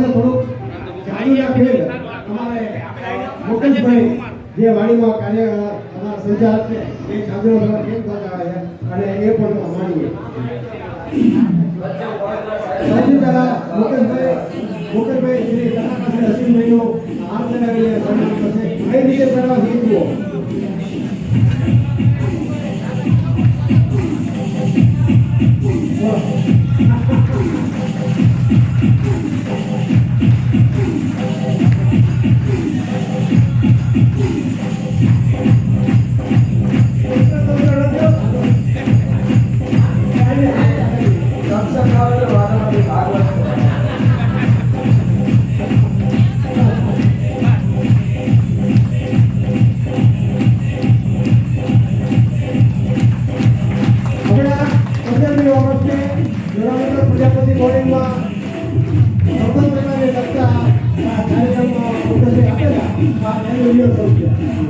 સાથે થોડુંક જાણી રાખેલ અમારે મુકેશભાઈ જે વાડીમાં કાર્ય અમારા સંચાલક છે એ ચાંદલો દ્વારા કેમ બતાવે છે અને એ પણ માનીએ સૌથી પહેલા મુકેશભાઈ શ્રી કથાકાશી અસીમભાઈનો હાથ લગાવીને સન્માન કરશે એ રીતે કરવા હેતુઓ પ્રજાપતિ બોર્ડિંગમાં સ્વતંત્રતાને લગતા કાર્યક્રમમાં ઉપસ્થિત આપેલા આ એન્યુઅલ ફંક્શન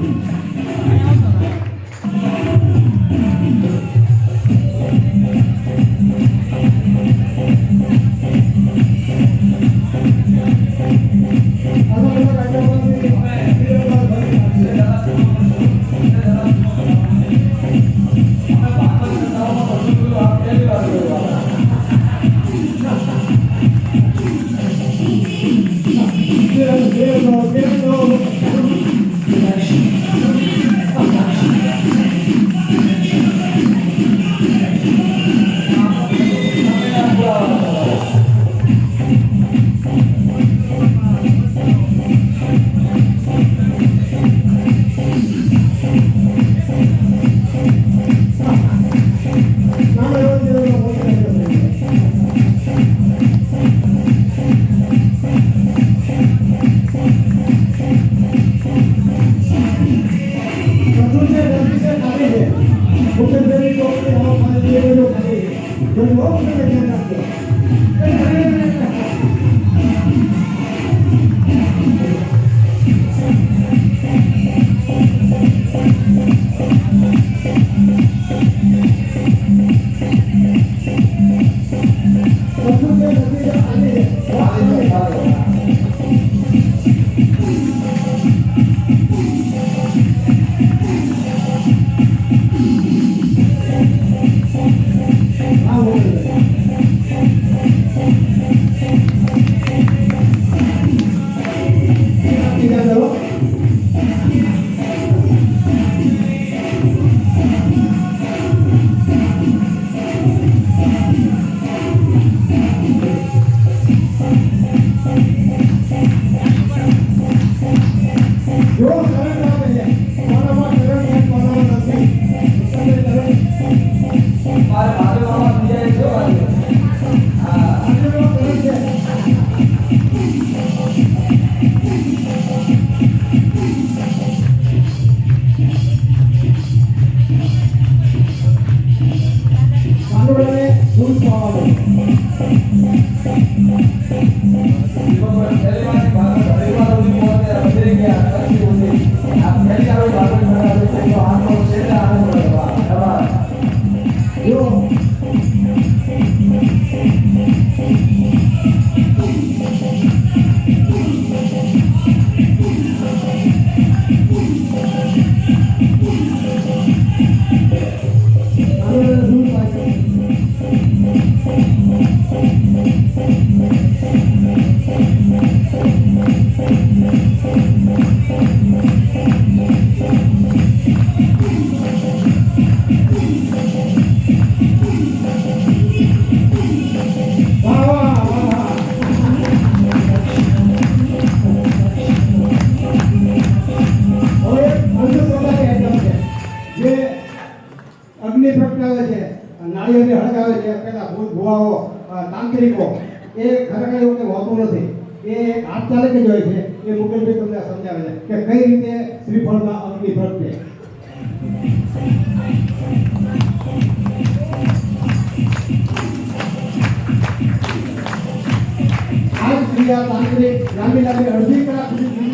નાળિયેરને હળગાવે છે પેલા ભૂત ભુવાઓ તાંત્રિકો એ ખરેખર એવું કંઈ હોતું નથી એ હાથ ચાલક જ હોય છે એ મુકેશભાઈ તમને સમજાવે છે કે કઈ રીતે શ્રીફળમાં અગ્નિ પ્રગટે આ ક્રિયા તાંત્રિક લાંબી અડધી કલાક સુધી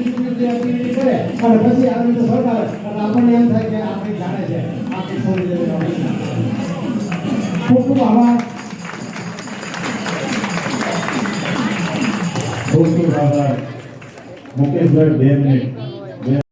કરે અને પછી આવી રીતે સળગાવે અને આપણને એમ થાય કે આપણે જાણે છે આપણે છોડી દેવું ખૂબ ખૂબ આભાર ખૂબ ખૂબ આભાર. મુકેશભાઈ 2 મિનિટ.